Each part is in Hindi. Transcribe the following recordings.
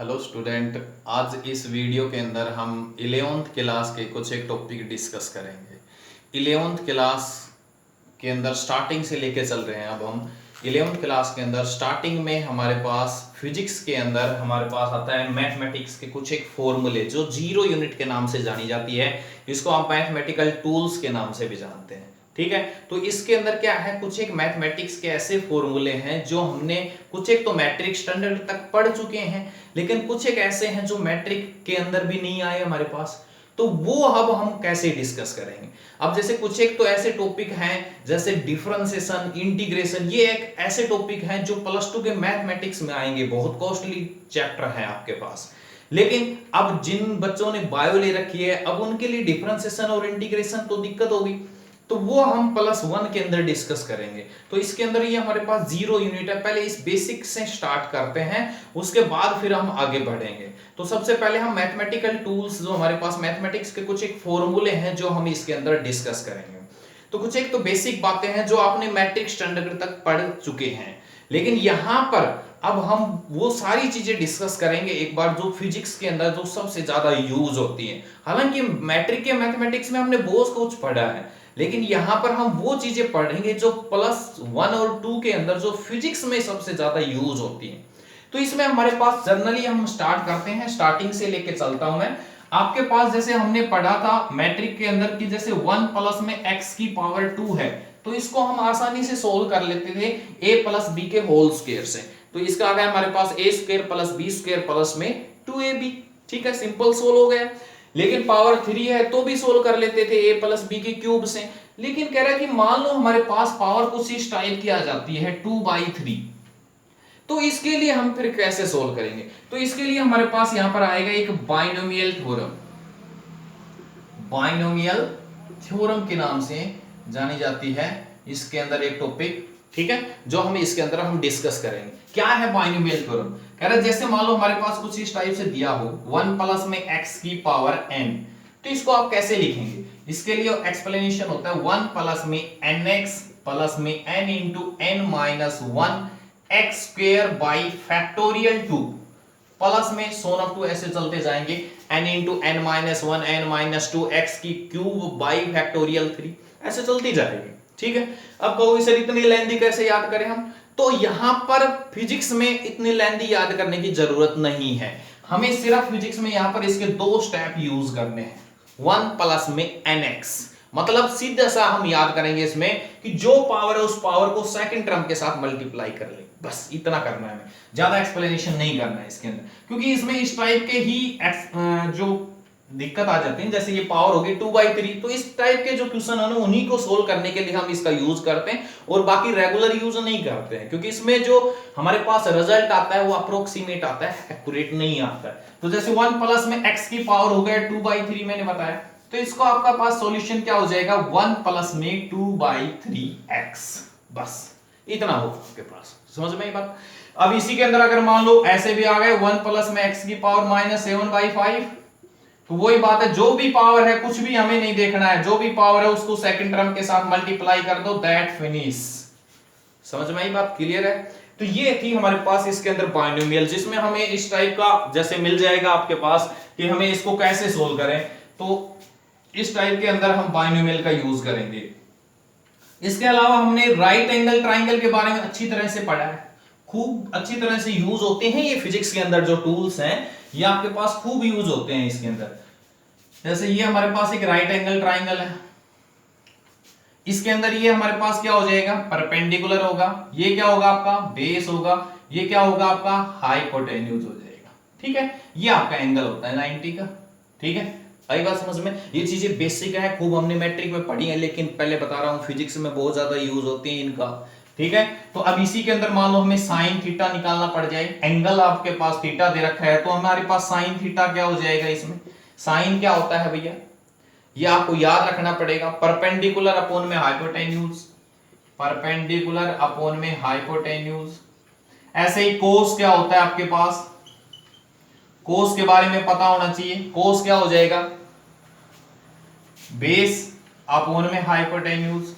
Hello student. आज इस वीडियो के अंदर हम 11th क्लास के कुछ एक टॉपिक डिस्कस करेंगे। 11th क्लास के अंदर स्टार्टिंग से लेके चल रहे हैं। अब हम 11th क्लास के अंदर स्टार्टिंग में हमारे पास फिजिक्स के अंदर हमारे पास आता है मैथमेटिक्स के कुछ एक फॉर्मूले जो जीरो यूनिट के नाम से जानी जाती है। इसको आप मैथमेटिकल टूल्स के नाम से भी जानते हैं। ठीक है, तो इसके अंदर क्या है, कुछ एक मैथमेटिक्स के ऐसे फॉर्मूले हैं जो हमने कुछ एक तो मैट्रिक स्टैंडर्ड तक पढ़ चुके हैं, लेकिन कुछ एक ऐसे हैं जो मैट्रिक के अंदर भी नहीं आए हमारे पास। तो वो अब हम कैसे डिस्कस करेंगे। अब जैसे कुछ एक तो ऐसे टॉपिक हैं जैसे डिफरेंशिएशन, इंटीग्रेशन, ये एक ऐसे टॉपिक हैं जो +2 के मैथमेटिक्स में आएंगे, बहुत कॉस्टली चैप्टर है आपके पास। लेकिन अब जिन बच्चों ने बायो ले रखी है, अब उनके लिए डिफरेंशिएशन और इंटीग्रेशन तो दिक्कत होगी, तो वो हम +1 के अंदर डिस्कस करेंगे। तो इसके अंदर ये हमारे पास जीरो यूनिट है। पहले इस बेसिक से स्टार्ट करते हैं, उसके बाद फिर हम आगे बढ़ेंगे। तो सबसे पहले हम मैथमेटिकल टूल्स, जो हमारे पास मैथमेटिक्स के कुछ एक फॉर्मूले हैं जो हम इसके अंदर डिस्कस करेंगे। तो कुछ एक तो बेसिक बातें हैं जो आपने मैट्रिक स्टैंडर्ड तक पढ़ चुके हैं, लेकिन यहां पर अब हम वो सारी चीजें डिस्कस करेंगे एक बार जो फिजिक्स के अंदर जो सबसे ज्यादा यूज होती है। हालांकि मैट्रिक के मैथमेटिक्स में हमने बहुत कुछ पढ़ा है, लेकिन यहां पर हम वो चीजें पढ़ेंगे जो +1 और 2 के अंदर जो फिजिक्स में सबसे ज्यादा यूज होती है। तो इसमें हमारे पास जनरली हम स्टार्ट करते हैं, स्टार्टिंग से लेके चलता हूं मैं आपके पास। जैसे हमने पढ़ा था मैट्रिक के अंदर कि जैसे 1 प्लस में x की पावर 2 है, तो इसको हम आसानी से सोल्व कर लेते थे a प्लस बी के होल स्क्वायर से। तो इसका आ गया हमारे पास a square plus b square plus में 2ab। ठीक है, सिंपल सोल्व हो गया। लेकिन पावर 3 है तो भी सोल्व कर लेते थे a प्लस बी के क्यूब से। लेकिन कह रहा है कि मान लो हमारे पास पावर कुछ इस टाइप की आ जाती है 2/3, तो इसके लिए हम फिर कैसे सोल्व करेंगे। तो इसके लिए हमारे पास यहां पर आएगा एक बाइनोमियल थ्योरम। बाइनोमियल थ्योरम के नाम से जानी जाती है इसके अंदर एक टॉपिक। ठीक है, जो हम इसके अंदर हम डिस्कस करेंगे। क्या है बाइनोमियल थ्योरम। कह रहा है जैसे मान लो हमारे पास कुछ इस टाइप से दिया हो 1 प्लस में x की पावर n, तो इसको आप कैसे लिखेंगे। इसके लिए एक्सप्लेनेशन होता है 1 प्लस में nx प्लस में n into n minus 1 x square by factorial 2 plus में सोन ऑफ 2 ऐसे चलते जाएंगे n into n minus 1 n minus 2 x की क्यूब बाई फैक्टोरियल 3 ऐसे चलती जाएगी। ठीक है, अब कहोगे सर इतनी लेंथी कैसे याद करें हम। तो यहां पर फिजिक्स में इतनी लेंथी याद करने की जरूरत नहीं है, हमें सिर्फ फिजिक्स में यहां पर इसके 2 स्टेप यूज करने हैं। 1 प्लस में nx, मतलब सीधा सा हम याद करेंगे इसमें कि जो पावर है उस पावर को सेकंड टर्म के साथ मल्टीप्लाई कर ले, बस इतना करना है। हमें ज्यादा एक्सप्लेनेशन नहीं करना है इसके अंदर, क्योंकि इसमें इस टाइप के ही जो दिक्कत आ जाती है, जैसे ये पावर होगी 2/3, तो इस टाइप के जो क्वेश्चन है ना उन्हीं को सोल्व करने के लिए हम इसका यूज करते हैं, और बाकी रेगुलर यूज नहीं करते हैं, क्योंकि इसमें जो हमारे पास रिजल्ट आता है वो अप्रोक्सीमेट आता है, एक्यूरेट नहीं आता है। तो जैसे 1 प्लस में x की पावर हो गया 2/3 मैंने बताया, तो इसको आपका पास सॉल्यूशन क्या हो जाएगा 1 प्लस में 2/3x, बस इतना होगा आपके पास। समझ में ये बात। अब इसी के अंदर अगर मान लो ऐसे भी आ गए 1 प्लस में x की पावर -7/5, तो वही बात है, जो भी पावर है कुछ भी हमें नहीं देखना है, जो भी पावर है उसको सेकंड टर्म के साथ मल्टीप्लाई कर दो, दैट फिनिश। समझ में आई बात, क्लियर है। तो ये थी हमारे पास इसके अंदर बाइनोमियल, जिसमें हमें इस टाइप का जैसे मिल जाएगा आपके पास कि हमें इसको कैसे सोल्व करें। तो इस टाइप के अंदर हम बाइनोमियल का यूज करेंगे। इसके अलावा हमने राइट एंगल ट्राइंगल के बारे में अच्छी तरह से पढ़ा है, खूब अच्छी तरह से यूज होते हैं ये फिजिक्स के अंदर। जो टूल्स हैं ये आपके पास खूब यूज होते हैं इसके अंदर। जैसे ये हमारे पास एक राइट एंगल ट्राइंगल है, इसके अंदर ये हमारे पास क्या हो जाएगा, परपेंडिकुलर होगा, ये क्या होगा आपका बेस होगा, ये क्या होगा आपका हाइपोटेन्यूज हो जाएगा। ठीक है, ये आपका एंगल होता है 90 का। ठीक है, आई बात समझ में। ये चीजें बेसिक है, खूब हमने मैट्रिक में पढ़ी है, लेकिन पहले बता रहा हूं फिजिक्स में बहुत ज्यादा यूज होती है इनका। ठीक है, तो अब इसी के अंदर मान लो हमें साइन थीटा निकालना पड़ जाए, एंगल आपके पास थीटा दे रखा है, तो हमारे पास साइन थीटा क्या हो जाएगा। इसमें साइन क्या होता है भैया, ये आपको याद रखना पड़ेगा, परपेंडिकुलर अपॉन में हाइपोटेन्यूज, परपेंडिकुलर अपॉन में हाइपोटेन्यूज। ऐसे ही कोस क्या होता है आपके पास, कोस के बारे में पता होना चाहिए। कोस क्या हो जाएगा, बेस अपॉन में हाइपोटेन्यूज।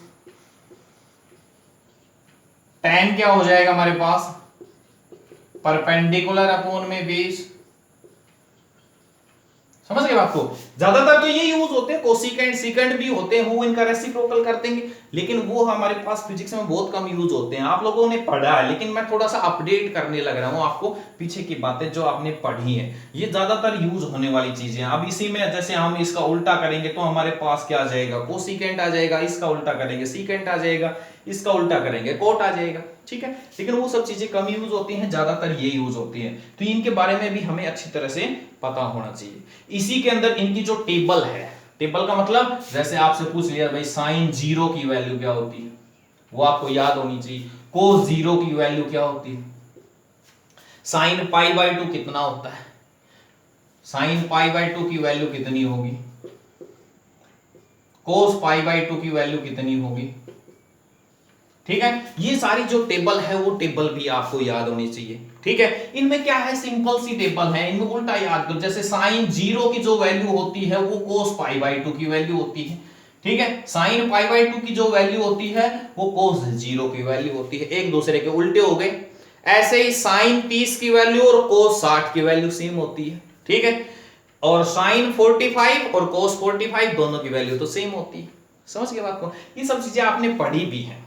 tan क्या हो जाएगा हमारे पास, परपेंडिकुलर अपॉन में बेस। समझ गए बात को। ज्यादातर तो ये यूज होते हैं, कोसिकेंट सीकेंट भी होते हैं, वो इनका रेसिप्रोकल कर देंगे, लेकिन वो हमारे पास फिजिक्स में बहुत कम यूज होते हैं। आप लोगों ने पढ़ा है, लेकिन मैं थोड़ा सा अपडेट करने लग रहा हूं आपको पीछे की बातें जो आपने पढ़ी है। ये ज्यादातर यूज होने वाली चीजें हैं। अब इसी में जैसे हम इसका उल्टा करेंगे तो हमारे पास क्या आ जाएगा, कोसिकेंट आ जाएगा, इसका उल्टा करेंगे सीकेंट आ जाएगा, इसका उल्टा करेंगे कोट आ जाएगा, ठीक है। लेकिन वो सब चीजें कम यूज होती हैं, ज्यादातर ये यूज होती हैं, तो इनके बारे में भी हमें अच्छी तरह से पता होना चाहिए। इसी के अंदर इनकी जो टेबल है, टेबल का मतलब जैसे आपसे पूछ लिया भाई साइन जीरो की वैल्यू क्या होती है, वो आपको याद होनी चाहिए। कोस जीरो की वैल्यू क्या होती है, साइन पाई बाय 2 कितना होता है, साइन पाई बाय 2 की वैल्यू कितनी होगी, कोस पाई बाय 2 की वैल्यू कितनी होगी, ठीक है। ये सारी जो टेबल है वो टेबल भी आपको याद होनी चाहिए, ठीक है। इनमें क्या है, सिंपल सी टेबल है, इनमें उल्टा याद करो। जैसे साइन जीरो की जो वैल्यू होती है वो कोस पाई बाय 2 की वैल्यू होती है, ठीक है। साइन पाई बाय 2 की जो वैल्यू होती है वो कोस जीरो की वैल्यू होती है, एक दूसरे के उल्टे हो गए। ऐसे ही साइन 30 की वैल्यू और कोस 60 की वैल्यू सेम होती है, ठीक है। और साइन 45 और कोस 45 दोनों की वैल्यू तो सेम होती है। समझ गए बात को। ये सब चीजें आपने पढ़ी भी है,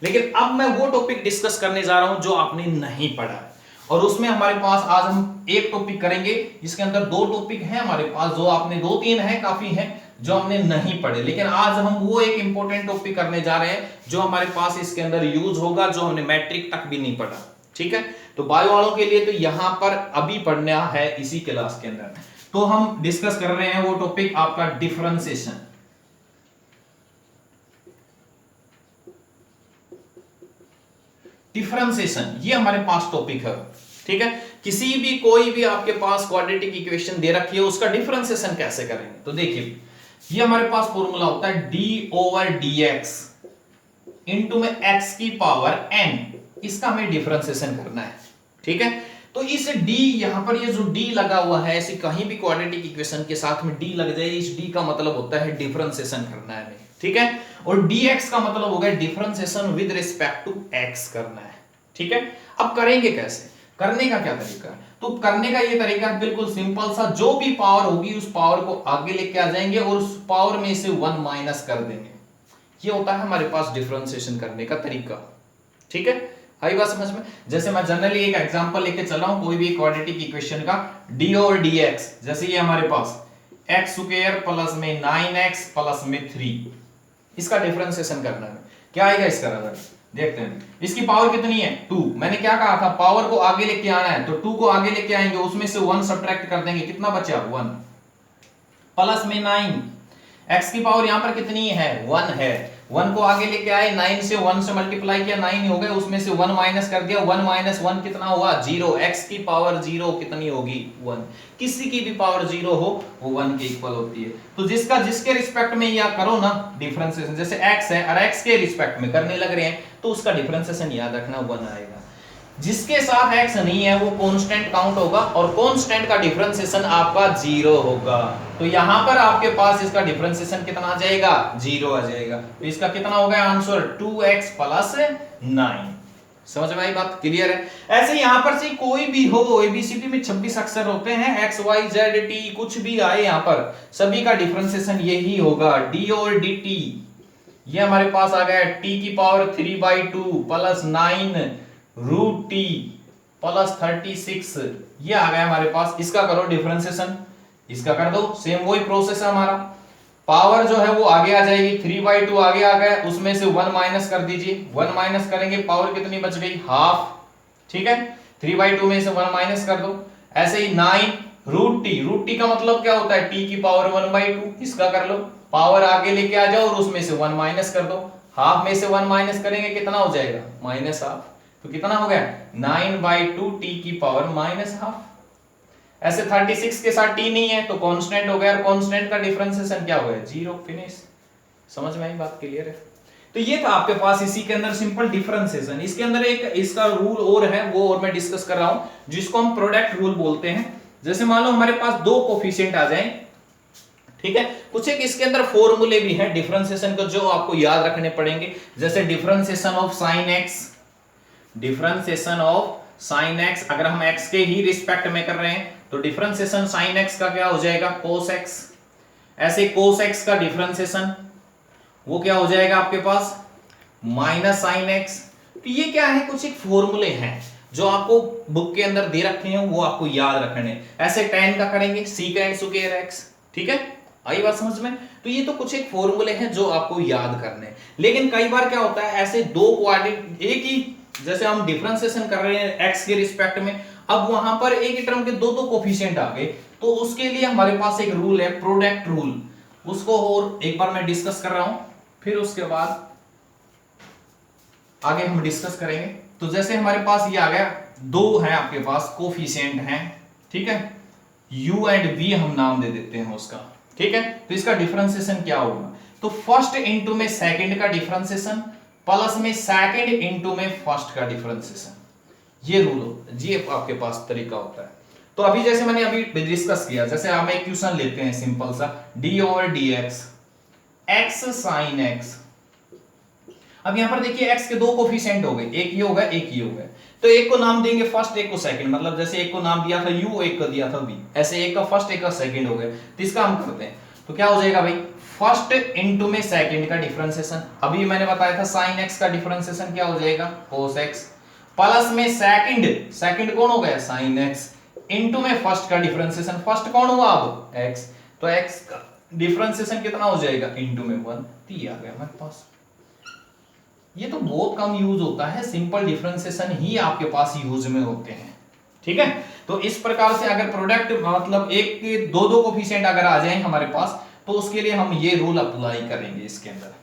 लेकिन अब मैं वो टॉपिक डिस्कस करने जा रहा हूं जो आपने नहीं पढ़ा, और उसमें हमारे पास आज हम एक टॉपिक करेंगे जिसके अंदर दो टॉपिक हैं हमारे पास, जो आपने 2-3 है काफी हैं जो हमने नहीं पढ़े, लेकिन आज हम वो एक इंपॉर्टेंट टॉपिक करने जा रहे हैं जो हमारे पास इसके अंदर यूज होगा, जो हमने मैट्रिक तक भी नहीं पढ़ा, ठीक है। तो बायो वालों के लिए तो यहां पर अभी पढ़ना है इसी क्लास के अंदर। तो हम डिस्कस कर रहे हैं वो टॉपिक आपका डिफरेंशिएशन। डिफरेंशिएशन ये हमारे पास टॉपिक है, ठीक है। किसी भी कोई भी आपके पास क्वाड्रेटिक इक्वेशन दे रखी है, उसका डिफरेंशिएशन कैसे करेंगे, तो देखिए ये हमारे पास फॉर्मूला होता है d/dx इनटू में x की पावर n, इसका हमें डिफरेंशिएशन करना है, ठीक है। तो इस d, यहां पर ये जो d लगा हुआ है, ऐसे कहीं भी क्वाड्रेटिक इक्वेशन के साथ में d लग जाए, इस d का मतलब होता है डिफरेंशिएशन करना है हमें, ठीक है। और dx का मतलब हो गया differentiation with respect to x करना है, ठीक है। अब करेंगे कैसे, करने का क्या तरीका है, तो करने का ये तरीका बिल्कुल सिंपल सा, जो भी पावर होगी उस पावर को आगे लेके आ जाएंगे और उस पावर में से 1 माइनस कर देंगे। ये होता है हमारे पास डिफरेंशिएशन करने का तरीका, ठीक है। आई बात समझ में। जैसे मैं जनरली एक एग्जांपल लेके चल रहा हूं कोई भी क्वाड्रेटिक इक्वेशन का, d और dx, जैसे ये हमारे पास x स्क्वायर प्लस में 9x प्लस में 3, इसका डिफरेंशिएशन करना है, क्या आएगा इसका रिजल्ट देखते हैं। इसकी पावर कितनी है 2, मैंने क्या कहा था पावर को आगे लेके आना है, तो 2 को आगे लेके आएंगे, उसमें से 1 सब्ट्रैक्ट कर देंगे, कितना बचा 1 प्लस में 9, x की पावर यहां पर कितनी है 1 है, 1 को आगे लेके आए, 9 से 1 से मल्टीप्लाई किया 9 ही हो गए, उसमें से 1 माइनस कर दिया, 1 माइनस 1 कितना हुआ 0, x की पावर 0 कितनी होगी 1, किसी की भी पावर 0 हो वो 1 के इक्वल होती है। तो जिसका जिसके रिस्पेक्ट में या करो ना डिफरेंशिएशन, जैसे x है और x के रिस्पेक्ट में करने लग रहे हैं तो उसका डिफरेंशिएशन याद रखना 1 आएगा। जिसके साथ x नहीं है वो कांस्टेंट काउंट होगा और कांस्टेंट का डिफरेंशिएशन आपका 0 होगा, तो यहां पर आपके पास इसका डिफरेंशिएशन कितना आ जाएगा 0 आ जाएगा। तो इसका कितना हो गया आंसर 2x प्लस 9। समझ में आई बात, क्लियर है। ऐसे यहां पर से कोई भी हो, एबीसीडी में 26 अक्षर होते हैं, x y z t कुछ भी आए यहां पर सभी का डिफरेंशिएशन यही होगा d और dt। ये हमारे पास आ गया t की power 3/2 plus 9 root t plus 36, ये आ गया हमारे पास। इसका करो डिफरेंशिएशन, इसका कर दो, सेम वही प्रोसेस है हमारा। पावर जो है वो आगे आ जाएगी, 3/2 आगे आ गया, उसमें से 1 माइनस कर दीजिए, 1 माइनस करेंगे पावर कितनी बच गई हाफ, ठीक है। 3/2 में से 1 माइनस कर दो। ऐसे ही 9 रूट टी का मतलब क्या होता है t की पावर 1/2, इसका कर लो, पावर आगे लेके आ जाओ और उसमें से 1 माइनस कर दो, हाफ में से 1 माइनस करेंगे कितना हो जाएगा माइनस हाफ, तो कितना हो गया 9/2 t की पावर माइनस हाफ। ऐसे 36 के साथ t नहीं है तो कांस्टेंट हो गया, और कांस्टेंट का डिफरेंशिएशन क्या हो गया 0, फिनिश। समझ में आई बात, क्लियर है। तो ये था आपके पास इसी के अंदर सिंपल डिफरेंशिएशन। इसके अंदर एक इसका रूल और है, वो और मैं डिस्कस कर रहा हूं, जिसको हम प्रोडक्ट रूल बोलते हैं। जैसे मान लो हमारे पास दो कोफिशिएंट आ जाएं, ठीक है, कुछ एक इसके अंदर फॉर्मूले भी हैं डिफरेंशिएशन को जो आपको याद रखने पड़ेंगे, जैसे differentiation of sin x, differentiation of sine x, अगर हम एक्स के ही रिस्पेक्ट में कर रहे हैं तो डिफरेंशिएशन साइन एक्स का क्या हो जाएगा, कोस एक्स। ऐसे कोस एक्स का डिफरेंशिएशन वो क्या हो जाएगा आपके पास, माइनस साइन एक्स। तो ये क्या है, कुछ एक फॉर्मूले हैं जो आपको बुक के अंदर दे रखे हैं, वो आपको याद रखने हैं। ऐसे tan का करेंगे सीकेंड स्क्वायर एक्स, ठीक है, आई बात समझ में। तो ये तो कुछ एक फॉर्मूले हैं जो आपको याद करने हैं। लेकिन कई बार क्या होता है, ऐसे दो कोऑर्डिनेट एक ही, जैसे हम डिफरेंशिएशन कर रहे हैं एक्स के रिस्पेक्ट में, अब वहां पर एक ही टर्म के दो दो कोफिशिएंट आ गए, तो उसके लिए हमारे पास एक रूल है, प्रोडक्ट रूल। उसको और एक बार मैं डिस्कस कर रहा हूं, फिर उसके बाद आगे हम डिस्कस करेंगे। तो जैसे हमारे पास ये आ गया, दो है आपके पास कोफिशिएंट हैं, ठीक है, u एंड v हम नाम दे देते हैं उसका, ठीक है। तो इसका डिफरेंशिएशन क्या होगा, तो फर्स्ट इंटू में सेकंड का डिफरेंशिएशन प्लस में सेकंड इंटू में फर्स्ट का डिफरेंशिएशन, ये रूल, ये आपके पास तरीका होता है। तो अभी जैसे मैंने अभी डिस्कस किया, जैसे हम एक क्वेश्चन लेते हैं सिंपल सा, d over dx x sin x। अब यहां पर देखिए x के दो कोफिशिएंट हो गए, एक ये होगा एक ये होगा, तो एक को नाम देंगे फर्स्ट, एक को सेकंड, मतलब जैसे एक को नाम दिया था u, एक को दिया था v, ऐसे एक का फर्स्ट एक का सेकंड हो गया। तो इसका हम करते हैं, तो क्या हो जाएगा भाई, फर्स्ट इंटू में सेकंड का डिफरेंशिएशन, अभी मैंने बताया था sin x का डिफरेंशिएशन क्या हो जाएगा, cos x, प्लस में सेकंड, सेकंड कौन हो गया sin x, इंटू में फर्स्ट का डिफरेंशिएशन, फर्स्ट कौन हुआ अब x, तो x का डिफरेंशिएशन कितना हो जाएगा, इंटू में 1, तो ये आ गया हमारे पास। ये तो बहुत कम यूज होता है, सिंपल डिफरेंशिएशन ही आपके पास यूज में होते हैं, ठीक है। तो इस प्रकार से अगर प्रोडक्ट मतलब एक के दो दो कोफिशिएंट अगर आ जाएं हमारे पास, तो उसके लिए हम ये रूल अप्लाई करेंगे इसके अंदर।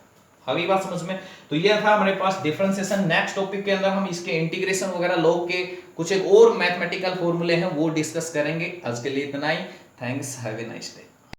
अभी बात समझ में। तो ये था हमारे पास डिफरेंशिएशन। नेक्स्ट टॉपिक के अंदर हम इसके इंटीग्रेशन वगैरह लॉग के कुछ एक और मैथमेटिकल फॉर्मूले हैं वो डिस्कस करेंगे। आज के लिए इतना ही। Thanks, have a nice day.